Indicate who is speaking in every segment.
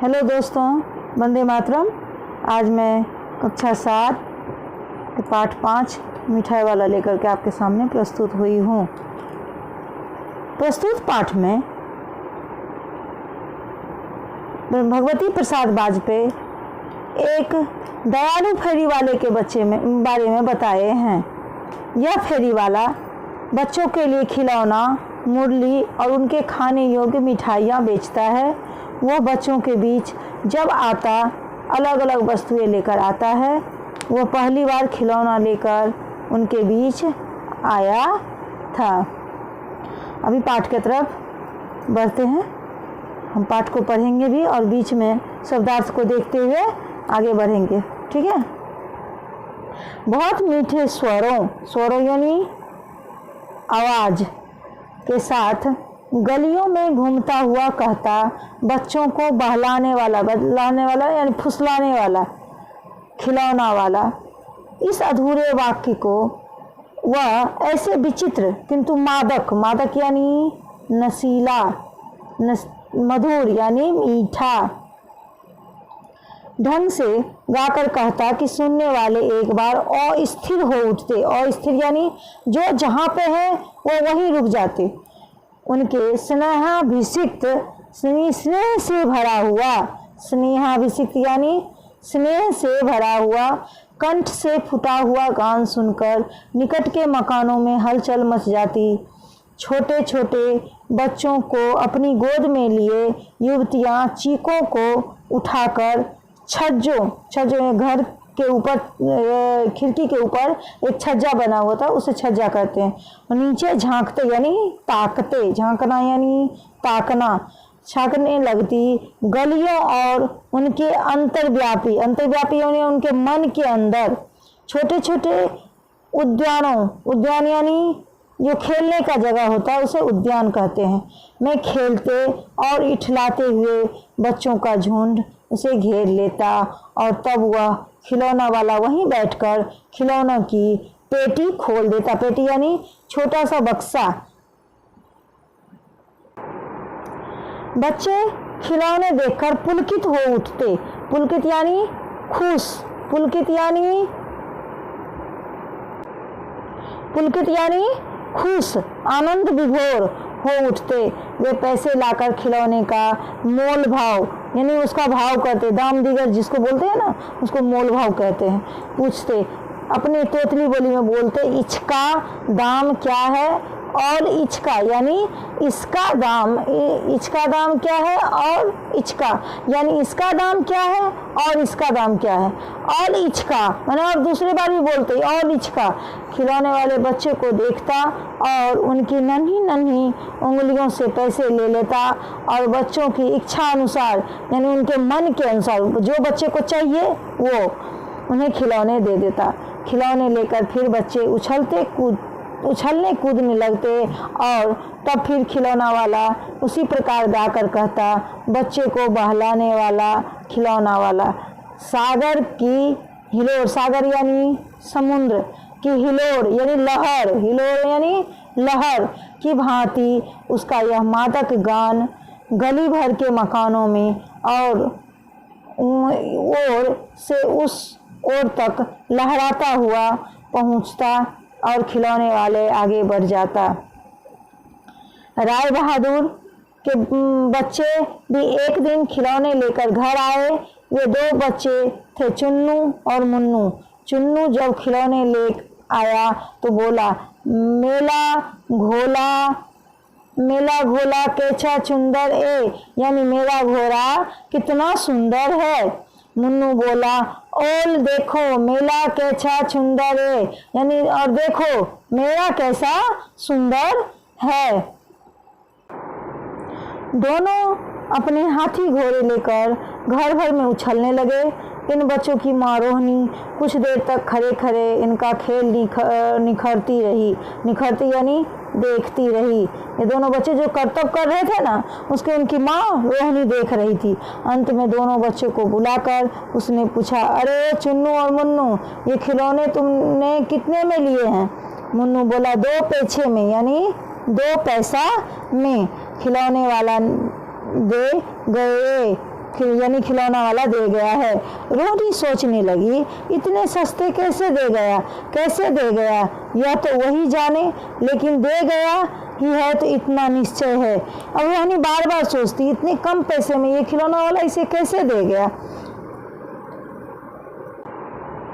Speaker 1: Hello दोस्तों, वंदे मातरम। आज मैं कक्षा 7 के पाठ 5 मिठाई वाला लेकर के आपके सामने प्रस्तुत हुई हूँ। प्रस्तुत पाठ में भगवती प्रसाद वाजपेयी एक दयालु फेरी वाले के बारे में बताए हैं। यह फेरी वाला बच्चों के लिए खिलौना, मुरली और उनके खाने योग्य मिठाइयाँ बेचता है। वह बच्चों के बीच जब आता अलग अलग वस्तुएं लेकर आता है। वह पहली बार खिलौना लेकर उनके बीच आया था। अभी पाठ की तरफ बढ़ते हैं। हम पाठ को पढ़ेंगे भी और बीच में शब्दार्थ को देखते हुए आगे बढ़ेंगे, ठीक है। बहुत मीठे स्वरों यानी आवाज़ के साथ गलियों में घूमता हुआ कहता, बच्चों को बहलाने वाला यानी फुसलाने वाला, खिलौना वाला। इस अधूरे वाक्य को वह ऐसे विचित्र किंतु मादक यानी नशीला, मधुर यानी मीठा ढंग से गाकर कहता कि सुनने वाले एक बार अस्थिर हो उठते। अस्थिर यानी जो जहाँ पे है वो वहीं रुक जाते। उनके स्नेहाभिषिक्त स्नेह से भरा हुआ, स्नेहाभिषिक्त यानी स्नेह से भरा हुआ कंठ से फूटा हुआ गान सुनकर निकट के मकानों में हलचल मच जाती। छोटे छोटे बच्चों को अपनी गोद में लिए युवतियाँ चीकों को उठाकर छज्जों घर के ऊपर, खिड़की के ऊपर एक छज्जा बना हुआ था, उसे छज्जा कहते हैं। और नीचे झांकते यानी ताकते, झांकना यानी ताकना, झांकने लगती गलियों और उनके अंतर्व्यापी यानी उनके मन के अंदर छोटे छोटे उद्यान यानी जो खेलने का जगह होता है उसे उद्यान कहते हैं। मैं खेलते और इठलाते हुए बच्चों का झुंड उसे घेर लेता और तब वह खिलौना वाला वहीं बैठकर खिलौनों की पेटी खोल देता। पेटी यानी छोटा सा बक्सा। बच्चे खिलौने देखकर पुलकित हो उठते। पुलकित यानी खुश, पुलकित यानी खुश, आनंद विभोर हो उठते। वे पैसे लाकर खिलौने का मोल भाव यानी उसका भाव करते, दाम दिगर जिसको बोलते हैं ना, उसको मोल भाव कहते हैं। पूछते, अपनी तोतली बोली में बोलते, इसका दाम क्या है और इसका यानी इसका दाम क्या है और इसका यानी इसका दाम क्या है और इसका दाम क्या है और इसका मैंने और दूसरी बार भी बोलते और इसका। खिलौने वाले बच्चे को देखता और उनकी नन्ही उंगलियों से पैसे ले लेता और बच्चों की इच्छा अनुसार यानी उनके मन के अनुसार जो बच्चे को चाहिए वो उन्हें खिलौने दे देता। खिलौने लेकर फिर बच्चे उछलने कूदने लगते और तब फिर खिलौना वाला उसी प्रकार गाकर कहता, बच्चे को बहलाने वाला खिलौना वाला। सागर की हिलोर, सागर यानी समुद्र की हिलोर यानी लहर की भांति उसका यह मादक गान गली भर के मकानों में और ओर से उस ओर तक लहराता हुआ पहुंचता और खिलौने वाले आगे बढ़ जाता। राय बहादुर के बच्चे भी एक दिन खिलौने लेकर घर आए। वे 2 बच्चे थे, चुन्नू और मुन्नू। चुन्नू जब खिलौने ले आया तो बोला, मेला घोला कैसा सुंदर है, यानी मेरा घोड़ा कितना सुंदर है। मुन्नू बोला, ओल देखो मेला कैसा सुंदर है, यानी और देखो मेरा कैसा सुंदर है। दोनों अपने हाथी घोड़े लेकर घर भर में उछलने लगे। इन बच्चों की माँ रोहिणी कुछ देर तक खड़े इनका खेल निखरती यानी देखती रही। ये दोनों बच्चे जो करतब कर रहे थे ना, उसके उनकी माँ रोहिणी देख रही थी। अंत में दोनों बच्चों को बुलाकर उसने पूछा, अरे चुन्नू और मुन्नू, ये खिलौने तुमने कितने में लिए हैं? मुन्नू बोला, 2 पैसे में यानी 2 पैसा में। खिलौने वाला दे गए यानी खिलौना वाला दे गया है। रोहनी सोचने लगी, इतने सस्ते कैसे दे गया, कैसे दे गया, यह तो वही जाने, लेकिन दे गया ही है तो इतना निश्चय है। अब रोहनी बार बार सोचती, इतने कम पैसे में ये खिलौना वाला इसे कैसे दे गया।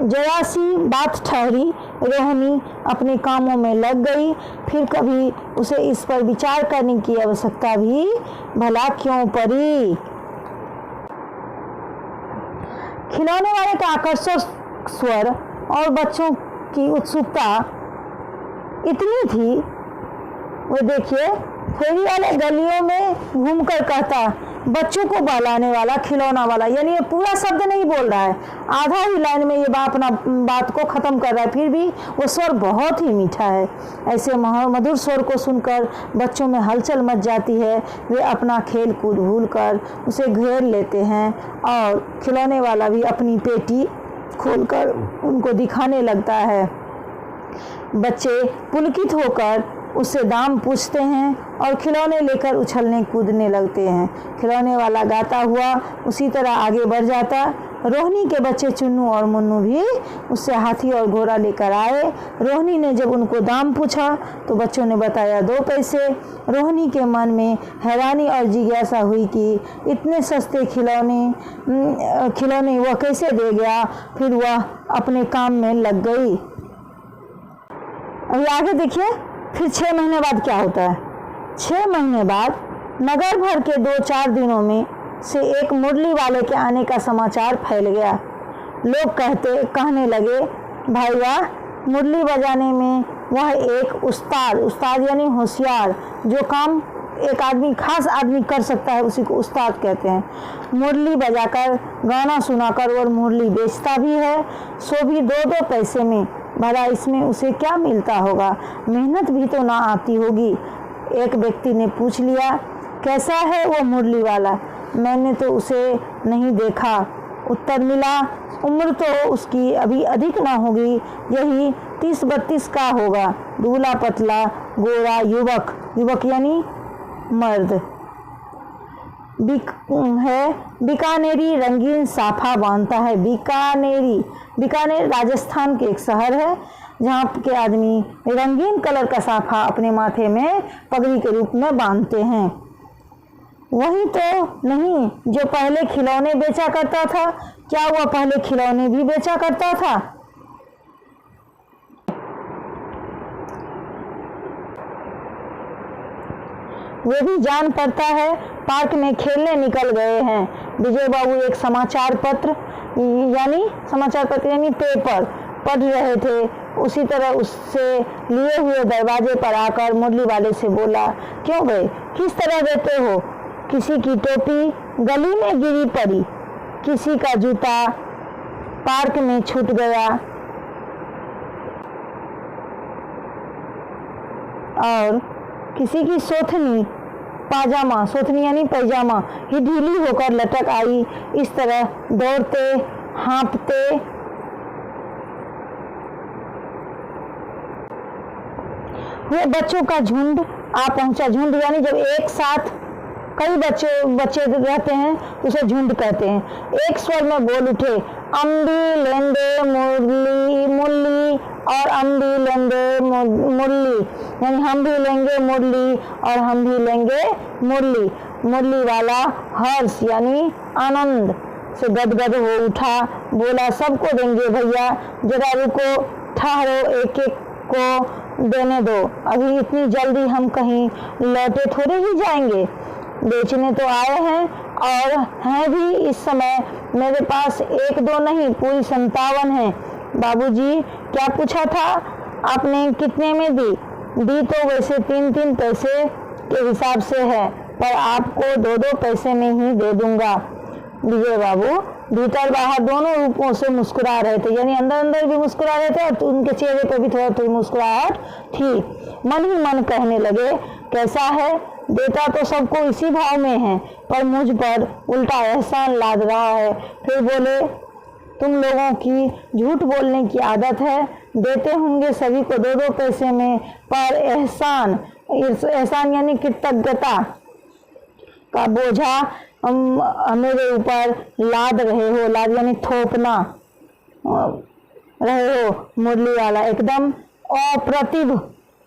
Speaker 1: जरा सी बात ठहरी, रोहिणी अपने कामों में लग गई। फिर कभी उसे इस पर विचार करने की आवश्यकता भी भला क्यों पड़ी। खिलौने वाले का आकर्षक स्वर और बच्चों की उत्सुकता इतनी थी, वो देखिए फेरी वाले गलियों में घूमकर कहता, बच्चों को बहलाने वाला खिलौना वाला, यानी ये पूरा शब्द नहीं बोल रहा है, आधा ही लाइन में ये अपना बात को ख़त्म कर रहा है, फिर भी वो स्वर बहुत ही मीठा है। ऐसे मधुर स्वर को सुनकर बच्चों में हलचल मच जाती है। वे अपना खेल कूद भूल कर उसे घेर लेते हैं और खिलौने वाला भी अपनी पेटी खोलकर उनको दिखाने लगता है। बच्चे पुलकित होकर उससे दाम पूछते हैं और खिलौने लेकर उछलने कूदने लगते हैं। खिलौने वाला गाता हुआ उसी तरह आगे बढ़ जाता। रोहिणी के बच्चे चुन्नू और मुन्नू भी उससे हाथी और घोड़ा लेकर आए। रोहिणी ने जब उनको दाम पूछा तो बच्चों ने बताया 2 पैसे। रोहिणी के मन में हैरानी और जिज्ञासा हुई कि इतने सस्ते खिलौने वह कैसे दे गया। फिर वह अपने काम में लग गई। अभी आगे देखिए, फिर 6 महीने बाद क्या होता है। 6 महीने बाद नगर भर के 2-4 दिनों में से एक मुरली वाले के आने का समाचार फैल गया। लोग कहने लगे, भाई वाह, मुरली बजाने में वह एक उस्ताद यानी होशियार, जो काम एक आदमी खास आदमी कर सकता है उसी को उस्ताद कहते हैं। मुरली बजाकर गाना सुनाकर और मुरली बेचता भी है, सो भी 2-2 पैसे में। भला इसमें उसे क्या मिलता होगा, मेहनत भी तो ना आती होगी। एक व्यक्ति ने पूछ लिया, कैसा है वो मुरली वाला, मैंने तो उसे नहीं देखा। उत्तर मिला, उम्र तो उसकी अभी अधिक ना होगी, यही 30-32 का होगा, दूल्हा पतला गोरा युवक यानी मर्द बीकानेरी रंगीन साफा बांधता है। बीकानेर राजस्थान के एक शहर है जहाँ के आदमी रंगीन कलर का साफा अपने माथे में पगड़ी के रूप में बांधते हैं। वही तो नहीं जो पहले खिलौने बेचा करता था। क्या वह पहले खिलौने भी बेचा करता था? वे भी जान पड़ता है पार्क में खेलने निकल गए हैं। विजय बाबू एक समाचार पत्र यानी पेपर पढ़ रहे थे। उसी तरह उससे लिए हुए दरवाजे पर आकर मुरली वाले से बोला, क्यों भाई, किस तरह देते हो? किसी की टोपी गली में गिरी पड़ी, किसी का जूता पार्क में छूट गया और किसी की सोथनी यानी पैजामा ही ढीली होकर लटक आई। इस तरह दौड़ते हाँपते हुए बच्चों का झुंड आ पहुंचा। झुंड यानी जब एक साथ कई बच्चे रहते हैं तो उसे झुंड कहते हैं। एक स्वर में बोल उठे, अम्बी लेंदे मुरली और अम्बी लेंदे मुरली, यानी हम भी लेंगे मुरली और हम भी लेंगे मुरली। मुरली वाला हर्ष यानी आनंद से गदगद हो उठा, बोला, सबको देंगे भैया, जरा रुको, ठहरो, एक एक को देने दो, अभी इतनी जल्दी हम कहीं लौटे थोड़े ही जाएंगे, बेचने तो आए हैं और हैं भी इस समय मेरे पास 1-2 नहीं, पूरी 57 है। बाबूजी, क्या पूछा था आपने, कितने में दी? दी तो वैसे 3-3 पैसे के हिसाब से है, पर आपको 2-2 पैसे में ही दे दूंगा। विजय बाबू भीतर बाहर दोनों रूपों से मुस्कुरा रहे थे, यानी अंदर भी मुस्कुरा रहे थे और उनके चेहरे पर भी थोड़ी मुस्कुराहट थी। मन ही मन कहने लगे, कैसा है, देता तो सबको इसी भाव में है, पर मुझ पर उल्टा एहसान लाद रहा है। फिर बोले, तुम लोगों की झूठ बोलने की आदत है, देते होंगे सभी को 2-2 पैसे में, पर एहसान यानी कृतज्ञता का बोझा मेरे ऊपर लाद रहे हो, लाद यानी थोपना रहे हो। मुरली वाला एकदम अप्रतिभ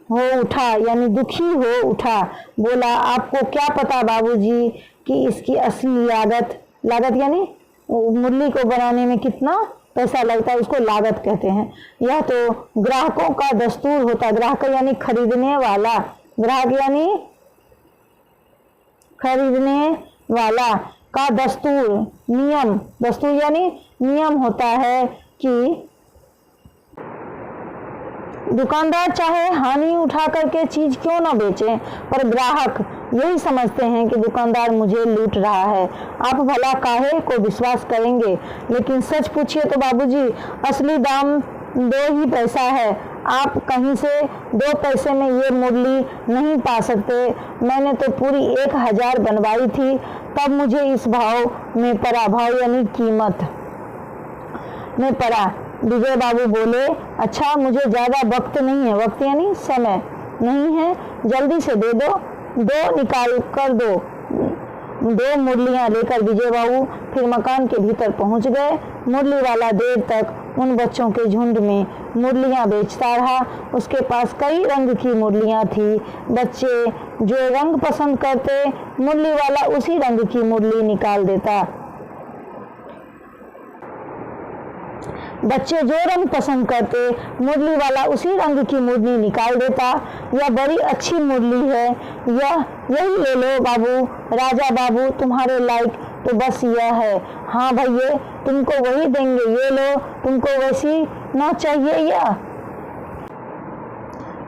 Speaker 1: हो उठा यानी दुखी हो उठा। बोला, आपको क्या पता बाबूजी कि इसकी असली लागत यानी मुरली को बनाने में कितना पैसा लगता है, उसको लागत कहते हैं। यह तो ग्राहकों का दस्तूर होता है। ग्राहक यानी खरीदने वाला, ग्राहक यानी खरीदने वाला का दस्तूर, नियम, दस्तूर यानी नियम होता है कि दुकानदार चाहे हानि उठा करके चीज क्यों ना बेचे, पर ग्राहक यही समझते हैं कि दुकानदार मुझे लूट रहा है। आप भला काहे को विश्वास करेंगे, लेकिन सच पूछिए तो बाबूजी असली दाम 2 ही पैसा है। आप कहीं से 2 पैसे में ये मुरली नहीं पा सकते। मैंने तो पूरी 1000 बनवाई थी, तब मुझे इस भाव में पड़ा, भाव यानी कीमत में पड़ा। विजय बाबू बोले, अच्छा मुझे ज़्यादा वक्त नहीं है, वक्त यानी समय नहीं है, जल्दी से दे दो, 2 निकाल कर दो। 2 मुरलियाँ लेकर विजय बाबू फिर मकान के भीतर पहुंच गए। मुरली वाला देर तक उन बच्चों के झुंड में मुरलियाँ बेचता रहा। उसके पास कई रंग की मुरलियाँ थी। बच्चे जो रंग पसंद करते, मुरली वाला उसी रंग की मुरली निकाल देता। बच्चे जो रंग पसंद करते, मुरली वाला उसी रंग की मुरली निकाल देता। यह बड़ी अच्छी मुरली है, यही ले लो बाबू। राजा बाबू, तुम्हारे लायक तो बस यह है। हाँ भैया, तुमको वही देंगे, ये लो। तुमको वैसी ना चाहिए या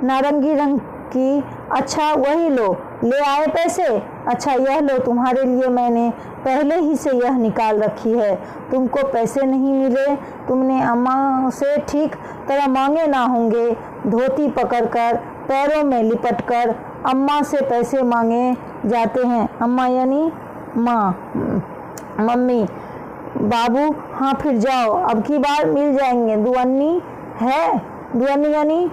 Speaker 1: नारंगी रंग की? अच्छा वही लो। ले आए पैसे? अच्छा यह लो, तुम्हारे लिए मैंने पहले ही से यह निकाल रखी है। तुमको पैसे नहीं मिले, तुमने अम्मा से ठीक तरह मांगे ना होंगे। धोती पकड़कर पैरों में लिपटकर अम्मा से पैसे मांगे जाते हैं। अम्मा यानी माँ, मम्मी। बाबू, हाँ फिर जाओ, अब की बार मिल जाएंगे। दुअन्नी है? दुअन्नी यानी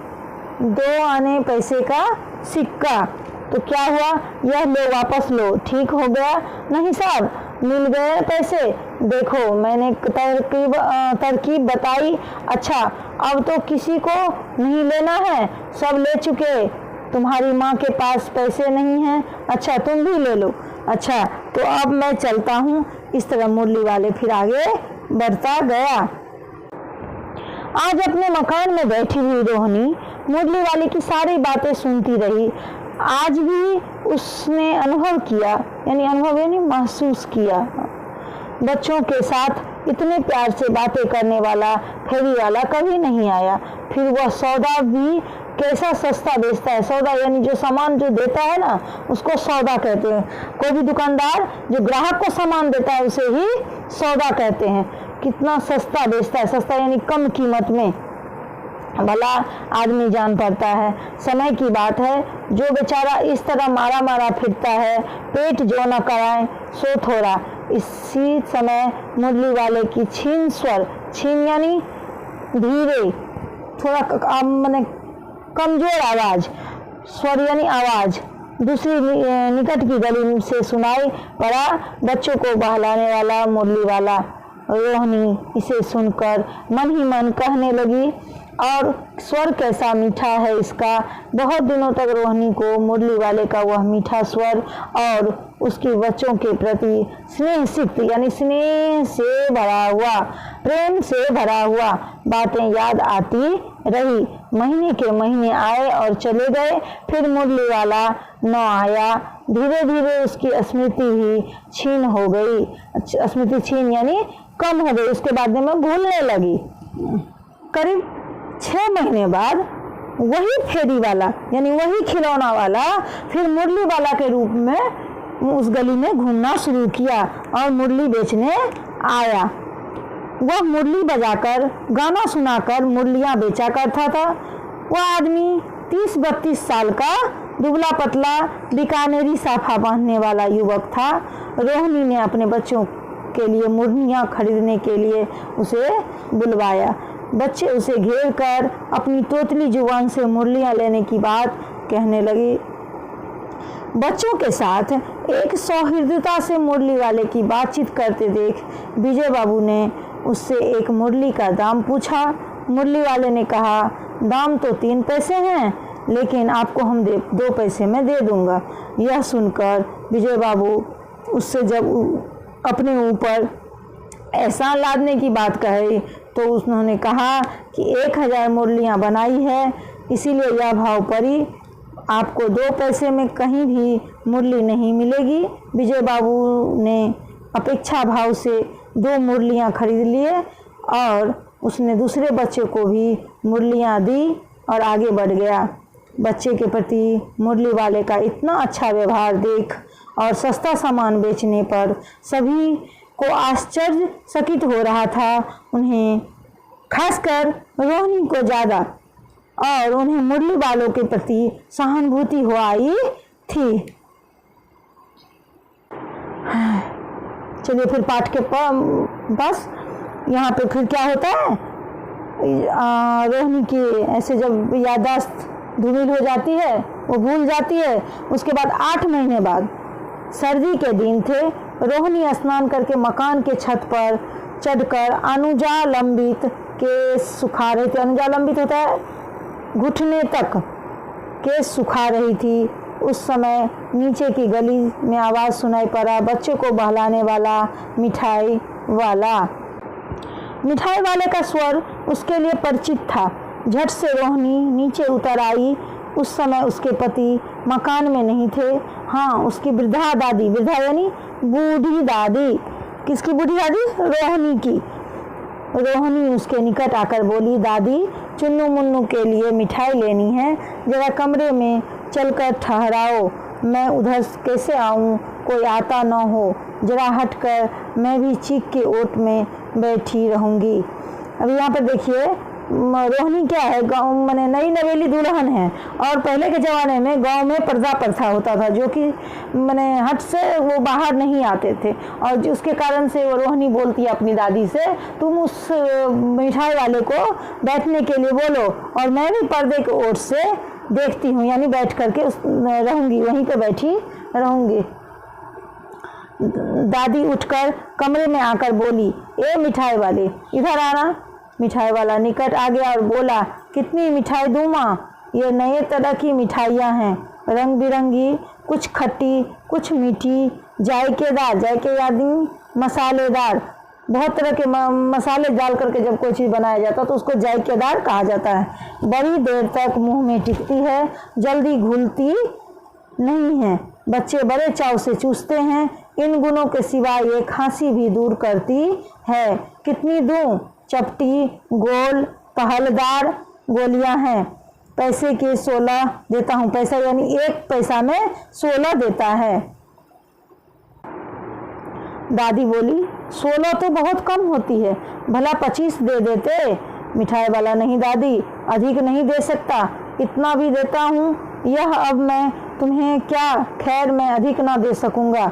Speaker 1: 2 आने पैसे का सिक्का। तो क्या हुआ? यह लो, वापस लो। ठीक हो गया? नहीं साहब, मिल गए पैसे। देखो मैंने तरकीब बताई। अच्छा अब तो किसी को नहीं लेना है, सब ले चुके। तुम्हारी माँ के पास पैसे नहीं हैं। अच्छा तुम भी ले लो। अच्छा तो अब मैं चलता हूँ। इस तरह मुरली वाले फिर आगे बढ़ता गया। आज अपने मकान में बैठी हुई रोहिणी मुरली वाले की सारी बातें सुनती रही। आज भी उसने अनुभव किया, यानी अनुभव यानी महसूस किया, बच्चों के साथ इतने प्यार से बातें करने वाला फेरी वाला कभी नहीं आया। फिर वह सौदा भी कैसा सस्ता बेचता है। सौदा यानी जो सामान जो देता है ना, उसको सौदा कहते हैं। कोई भी दुकानदार जो ग्राहक को सामान देता है उसे ही सौदा कहते हैं। कितना सस्ता बेचता है। सस्ता यानी कम कीमत में, भला आदमी जान पड़ता है। समय की बात है, जो बेचारा इस तरह मारा मारा फिरता है, पेट जो न कराए सो थोड़ा। इसी समय मुरली वाले की छीन स्वर, छीन यानी धीरे, थोड़ा मैंने कमजोर आवाज, स्वर यानी आवाज दूसरी निकट की गली से सुनाई पड़ा। बच्चों को बहलाने वाला मुरली वाला। रोहिणी इसे सुनकर मन ही मन कहने लगी, और स्वर कैसा मीठा है इसका। बहुत दिनों तक रोहिणी को मुरली वाले का वह मीठा स्वर और उसके बच्चों के प्रति स्नेह सिक्त यानी स्नेह से भरा हुआ, प्रेम से भरा हुआ बातें याद आती रही। महीने के महीने आए और चले गए, फिर मुरली वाला न आया। धीरे धीरे उसकी स्मृति ही छीन हो गई। स्मृति छीन यानी कम हो गई, उसके बाद में भूलने लगी। करीब 6 महीने बाद वही फेरी वाला यानी वही खिलौना वाला फिर मुरली वाला के रूप में उस गली में घूमना शुरू किया और मुरली बेचने आया। वह मुरली बजाकर गाना सुनाकर मुरलियां बेचा करता था। वह आदमी 30-32 साल का दुबला पतला बीकानेरी साफा बांधने वाला युवक था। रोहिणी ने अपने बच्चों के लिए मुरलियां खरीदने के लिए उसे बुलवाया। बच्चे उसे घेर कर अपनी तोतली जुबान से मुरलियां लेने की बात कहने लगी। बच्चों के साथ एक सौहार्दता से मुरली वाले की बातचीत करते देख विजय बाबू ने उससे एक मुरली का दाम पूछा। मुरली वाले ने कहा, दाम तो 3 पैसे हैं, लेकिन आपको हम 2 पैसे में दे दूंगा। यह सुनकर विजय बाबू उससे जब अपने ऊपर एहसान लादने की बात कही तो उन्होंने कहा कि 1000 मुरलियाँ बनाई है, इसीलिए यह भाव पड़ी, आपको 2 पैसे में कहीं भी मुरली नहीं मिलेगी। विजय बाबू ने अपेक्षा भाव से 2 मुरलियाँ खरीद लिए और उसने दूसरे बच्चे को भी मुरलियाँ दी और आगे बढ़ गया। बच्चे के प्रति मुरली वाले का इतना अच्छा व्यवहार देख और सस्ता सामान बेचने पर सभी को आश्चर्यचकित हो रहा था, उन्हें खासकर रोहिणी को ज़्यादा, और उन्हें मुरली वालों के प्रति सहानुभूति हो आई थी। चलिए फिर पाठ के बस यहाँ पे फिर क्या होता है, रोहिणी की ऐसे जब याददाश्त धूमिल हो जाती है, वो भूल जाती है। उसके बाद 8 महीने बाद सर्दी के दिन थे, रोहिणी स्नान करके मकान के छत पर चढ़कर अनुजा लंबित केस सुखा रही थी। अनुजा लंबित होता है घुटने तक केस सुखा रही थी। उस समय नीचे की गली में आवाज़ सुनाई पड़ा, बच्चे को बहलाने वाला मिठाई वाला। मिठाई वाले का स्वर उसके लिए परिचित था। झट से रोहिणी नीचे उतर आई। उस समय उसके पति मकान में नहीं थे। हाँ, उसकी वृद्धा दादी, वृद्धा यानी बूढ़ी दादी। किसकी बूढ़ी दादी? रोहिणी की। रोहिणी उसके निकट आकर बोली, दादी चुन्नू मुन्नू के लिए मिठाई लेनी है, जरा कमरे में चलकर ठहराओ, मैं उधर कैसे आऊँ, कोई आता न हो, जरा हटकर मैं भी चीख के ओट में बैठी रहूँगी। अभी यहाँ पर देखिए रोहिणी क्या है, गाँव मैंने नई नवेली दुल्हन है, और पहले के ज़माने में गांव में पर्दा प्रथा होता था, जो कि मैंने हट से वो बाहर नहीं आते थे, और जिसके कारण से वो रोहिणी बोलती है अपनी दादी से, तुम उस मिठाई वाले को बैठने के लिए बोलो और मैं भी पर्दे के ओर से देखती हूँ, यानी बैठ करके रहूँगी, वहीं पे बैठी रहूँगी। दादी उठकर कमरे में आकर बोली, ए मिठाई वाले इधर आना। मिठाई वाला निकट आ गया और बोला, कितनी मिठाई दूँ माँ? ये नए तरह की मिठाइयाँ हैं, रंग बिरंगी, कुछ खट्टी कुछ मीठी, जायकेदार, जायके यानी मसालेदार, बहुत तरह के मसाले डाल करके जब कोई चीज़ बनाया जाता है तो उसको जायकेदार कहा जाता है। बड़ी देर तक मुंह में टिकती है, जल्दी घुलती नहीं है, बच्चे बड़े चाव से चूसते हैं। इन गुणों के सिवा ये खांसी भी दूर करती है। कितनी दूं? चपटी गोल पहलदार गोलियां हैं, पैसे के 16 देता हूँ। पैसा यानी 1 पैसा में 16 देता है। दादी बोली, 16 तो बहुत कम होती है, भला 25 दे देते। मिठाई वाला, नहीं दादी, अधिक नहीं दे सकता, इतना भी देता हूँ, यह अब मैं तुम्हें क्या, खैर मैं अधिक ना दे सकूँगा।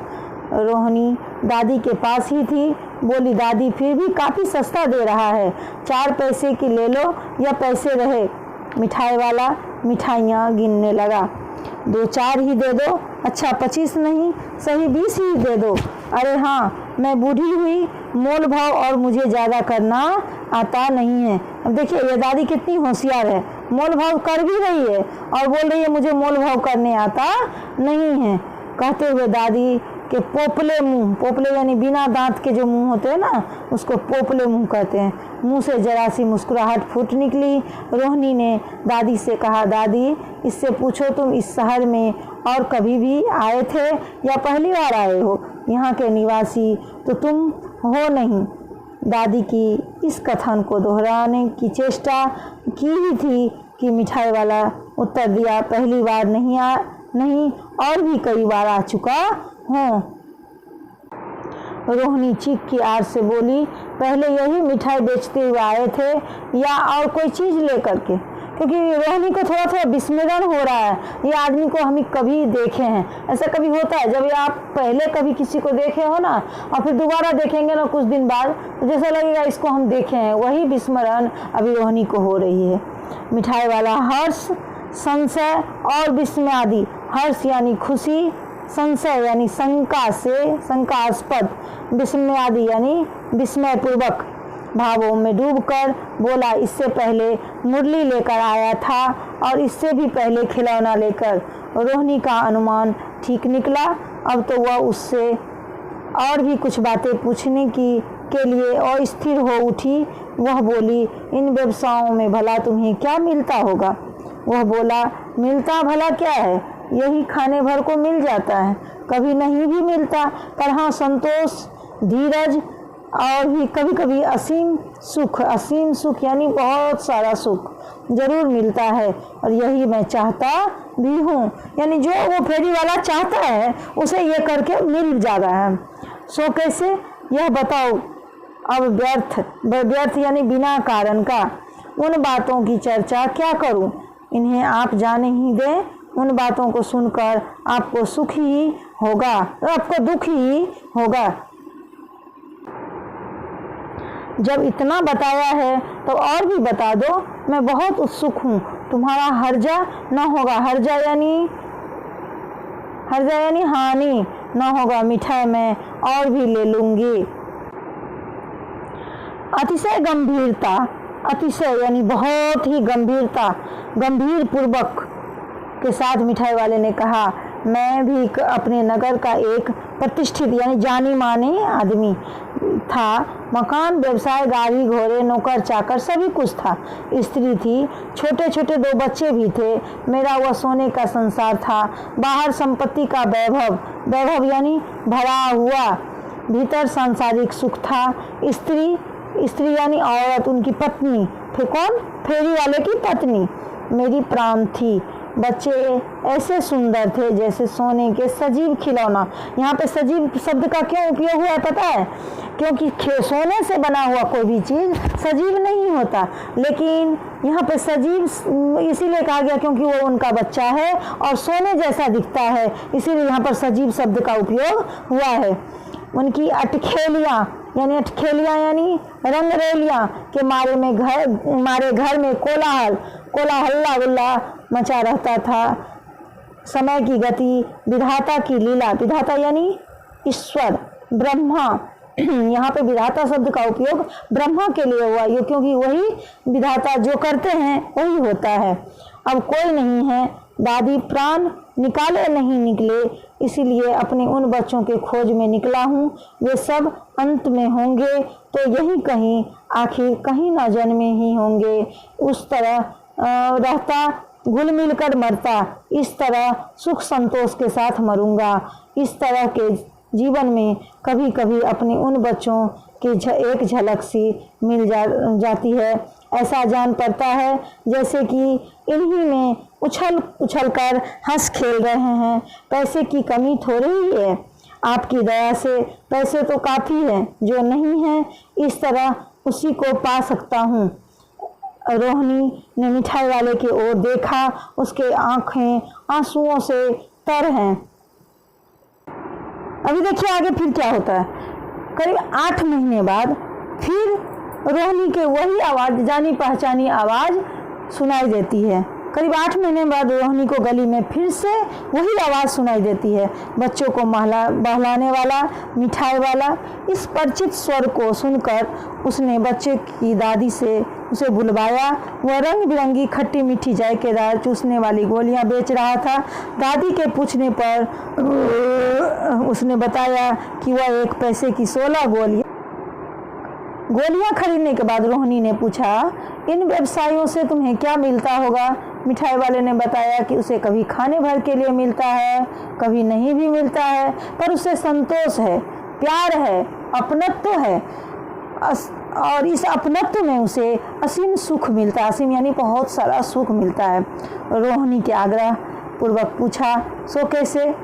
Speaker 1: रोहिणी दादी के पास ही थी, बोली, दादी फिर भी काफ़ी सस्ता दे रहा है, 4 पैसे की ले लो या पैसे रहे। मिठाई वाला मिठाइयाँ गिनने लगा, 2-4 ही दे दो। अच्छा 25 नहीं, सही 20 ही दे दो। अरे हाँ, मैं बूढ़ी हुई, मोल भाव और मुझे ज़्यादा करना आता नहीं है। अब देखिए ये दादी कितनी होशियार है, मोल भाव कर भी रही है और बोल रही है मुझे मोल भाव करने आता नहीं है। कहते हुए दादी के पोपले मुंह, पोपले यानी बिना दांत के जो मुंह होते हैं ना, उसको पोपले मुंह कहते हैं, मुंह से जरा सी मुस्कुराहट फूट निकली। रोहिणी ने दादी से कहा, दादी इससे पूछो तुम इस शहर में और कभी भी आए थे या पहली बार आए हो? यहाँ के निवासी तो तुम हो नहीं। दादी की इस कथन को दोहराने की चेष्टा की ही थी कि मिठाई वाला उत्तर दिया, पहली बार नहीं और भी कई बार आ चुका हूँ। रोहिणी चीख की आड़ से बोली, पहले यही मिठाई बेचते हुए आए थे या और कोई चीज़ लेकर के? क्योंकि रोहिणी को थोड़ा थोड़ा विस्मरण हो रहा है, ये आदमी को हम कभी देखे हैं। ऐसा कभी होता है जब आप पहले कभी किसी को देखे हो ना और फिर दोबारा देखेंगे ना कुछ दिन बाद, तो जैसा लगेगा इसको हम देखे हैं, वही विस्मरण अभी रोहिणी को हो रही है। मिठाई वाला हर्ष, संशय और विस्मय आदि हर्ष यानी खुशी, संशय यानी शंका से शंकास्पद, विस्मयादि यानी विस्मयपूर्वक भावों में डूबकर बोला, इससे पहले मुरली लेकर आया था और इससे भी पहले खिलौना लेकर। रोहिणी का अनुमान ठीक निकला। अब तो वह उससे और भी कुछ बातें पूछने के लिए अस्थिर हो उठी। वह बोली, इन व्यवसायों में भला तुम्हें क्या मिलता होगा? वह बोला, मिलता भला क्या है, यही खाने भर को मिल जाता है, कभी नहीं भी मिलता, पर हाँ संतोष, धीरज और भी कभी कभी असीम सुख यानी बहुत सारा सुख जरूर मिलता है, और यही मैं चाहता भी हूँ। यानी जो वो फेरी वाला चाहता है उसे ये करके मिल जा रहा है। सो कैसे, यह बताओ। अब व्यर्थ यानी बिना कारण का उन बातों की चर्चा क्या करूं, इन्हें आप जाने ही दें। उन बातों को सुनकर आपको सुख ही होगा, आपको दुख ही होगा। जब इतना बताया है तो और भी बता दो, मैं बहुत उत्सुक हूँ। तुम्हारा हर्जा न होगा, हर्जा यानी हानि न होगा, मिठाई मैं और भी ले लूँगी। अतिशय गंभीरता, अतिशय यानी बहुत ही गंभीर पूर्वक के साथ मिठाई वाले ने कहा, मैं भी अपने नगर का एक प्रतिष्ठित यानी जानी मानी आदमी था। मकान, व्यवसाय, गाड़ी घोड़े, नौकर चाकर सभी कुछ था। स्त्री थी, छोटे छोटे 2 बच्चे भी थे। मेरा वह सोने का संसार था। बाहर संपत्ति का वैभव यानी भरा हुआ, भीतर सांसारिक सुख था। स्त्री यानी औरत, उनकी पत्नी, फिर कौन? फेरी वाले की पत्नी मेरी प्राण थी। बच्चे ऐसे सुंदर थे जैसे सोने के सजीव खिलौना। यहाँ पे सजीव शब्द का क्यों उपयोग हुआ है पता है? क्योंकि सोने से बना हुआ कोई भी चीज़ सजीव नहीं होता, लेकिन यहाँ पे सजीव इसीलिए कहा गया क्योंकि वो उनका बच्चा है और सोने जैसा दिखता है, इसीलिए यहाँ पर सजीव शब्द का उपयोग हुआ है। उनकी अटखेलियाँ यानी रंगरेलियाँ के मारे घर में हल्ला गुल्ला मचा रहता था। समय की गति, विधाता की लीला, विधाता यानी ईश्वर, ब्रह्मा, यहाँ पे विधाता शब्द का उपयोग ब्रह्मा के लिए हुआ, ये क्योंकि वही विधाता जो करते हैं वही होता है। अब कोई नहीं है, दादी प्राण निकाले नहीं निकले, इसीलिए अपने उन बच्चों के खोज में निकला हूँ। वे सब अंत में होंगे तो यही कहीं, आखिर कहीं न जन्मे ही होंगे। उस तरह रहता, घुल मिल कर मरता, इस तरह सुख संतोष के साथ मरूंगा। इस तरह के जीवन में कभी कभी अपने उन बच्चों की एक झलक सी मिल जाती है। ऐसा जान पड़ता है जैसे कि इन्हीं में उछल कर हंस खेल रहे हैं। पैसे की कमी थोड़ी ही है, आपकी दया से पैसे तो काफ़ी है, जो नहीं है इस तरह उसी को पा सकता हूँ। रोहिणी ने मिठाई वाले की ओर देखा, उसके आंखें आंसुओं से तर हैं। अभी देखिए आगे फिर क्या होता है। करीब 8 महीने बाद फिर रोहिणी के वही आवाज़, जानी पहचानी आवाज़ सुनाई देती है। करीब 8 महीने बाद रोहिणी को गली में फिर से वही आवाज़ सुनाई देती है, बच्चों को बहलाने वाला, मिठाई वाला। इस परिचित स्वर को सुनकर उसने बच्चे की दादी से उसे बुलवाया। वह रंग बिरंगी खट्टी मीठी जायकेदार चूसने वाली गोलियां बेच रहा था। दादी के पूछने पर उसने बताया कि वह 1 पैसे की 16 गोलियां खरीदने के बाद रोहिणी ने पूछा, इन व्यवसायों से तुम्हें क्या मिलता होगा? मिठाई वाले ने बताया कि उसे कभी खाने भर के लिए मिलता है, कभी नहीं भी मिलता है, पर उसे संतोष है, प्यार है, अपनत्व है, और इस अपनत्व में उसे असीम सुख मिलता है। असीम यानी बहुत सारा सुख मिलता है। रोहिणी के आग्रह पूर्वक पूछा, सो कैसे?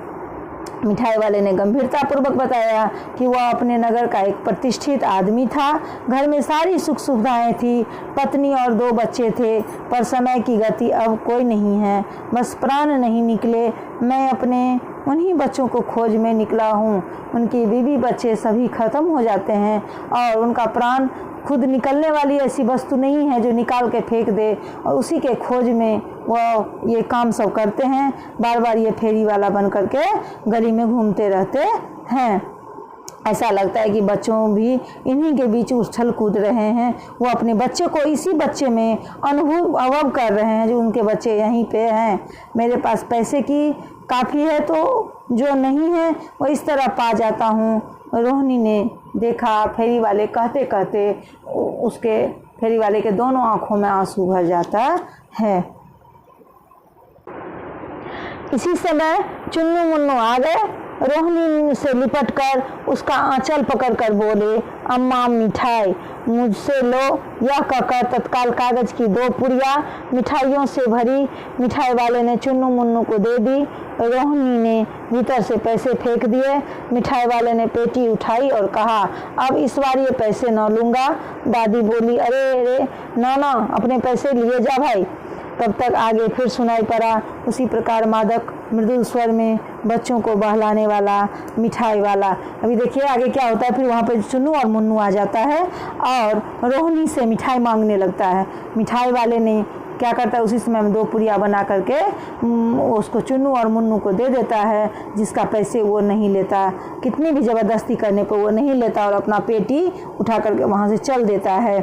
Speaker 1: मिठाई वाले ने गंभीरता पूर्वक बताया कि वह अपने नगर का एक प्रतिष्ठित आदमी था। घर में सारी सुख सुविधाएं थी, पत्नी और 2 बच्चे थे, पर समय की गति अब कोई नहीं है, बस प्राण नहीं निकले। मैं अपने उन्हीं बच्चों को खोज में निकला हूँ। उनकी बीवी बच्चे सभी ख़त्म हो जाते हैं और उनका प्राण खुद निकलने वाली ऐसी वस्तु नहीं है जो निकाल के फेंक दे, और उसी के खोज में वो ये काम सब करते हैं। बार बार ये फेरी वाला बन करके गली में घूमते रहते हैं। ऐसा लगता है कि बच्चों भी इन्हीं के बीच उछल कूद रहे हैं। वो अपने बच्चे को इसी बच्चे में अनुभव कर रहे हैं जो उनके बच्चे यहीं पे हैं। मेरे पास पैसे की काफ़ी है तो जो नहीं है वो इस तरह पा जाता हूँ। रोहिणी ने देखा फेरी वाले कहते कहते उसके फेरी वाले के दोनों आँखों में आंसू भर जाता है। इसी समय चुन्नू मुन्नू आ गए। रोहिणी से लिपट कर उसका आंचल पकड़कर बोले, अम्मा मिठाई मुझसे लो। यह कहकर तत्काल कागज की 2 पुड़िया मिठाइयों से भरी मिठाई वाले ने चुन्नू मुन्नू को दे दी। रोहिणी ने भीतर से पैसे फेंक दिए। मिठाई वाले ने पेटी उठाई और कहा, अब इस बार ये पैसे न लूँगा। दादी बोली, अरे ना अपने पैसे लिए जा भाई। तब तक आगे फिर सुनाई पड़ा उसी प्रकार मादक मृदुल स्वर में बच्चों को बहलाने वाला मिठाई वाला। अभी देखिए आगे क्या होता है। फिर वहाँ पर चुन्नू और मुन्नू आ जाता है और रोहिणी से मिठाई मांगने लगता है। मिठाई वाले ने क्या करता है, उसी समय में 2 पुड़िया बना करके उसको चुन्नू और मुन्नू को दे देता है, जिसका पैसे वो नहीं लेता। कितनी भी ज़बरदस्ती करने पर वो नहीं लेता और अपना पेटी उठा करके वहाँ से चल देता है।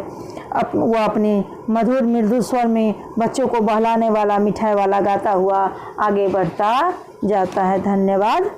Speaker 1: वो अपने मधुर मृदु स्वर में बच्चों को बहलाने वाला मिठाई वाला गाता हुआ आगे बढ़ता जाता है। धन्यवाद।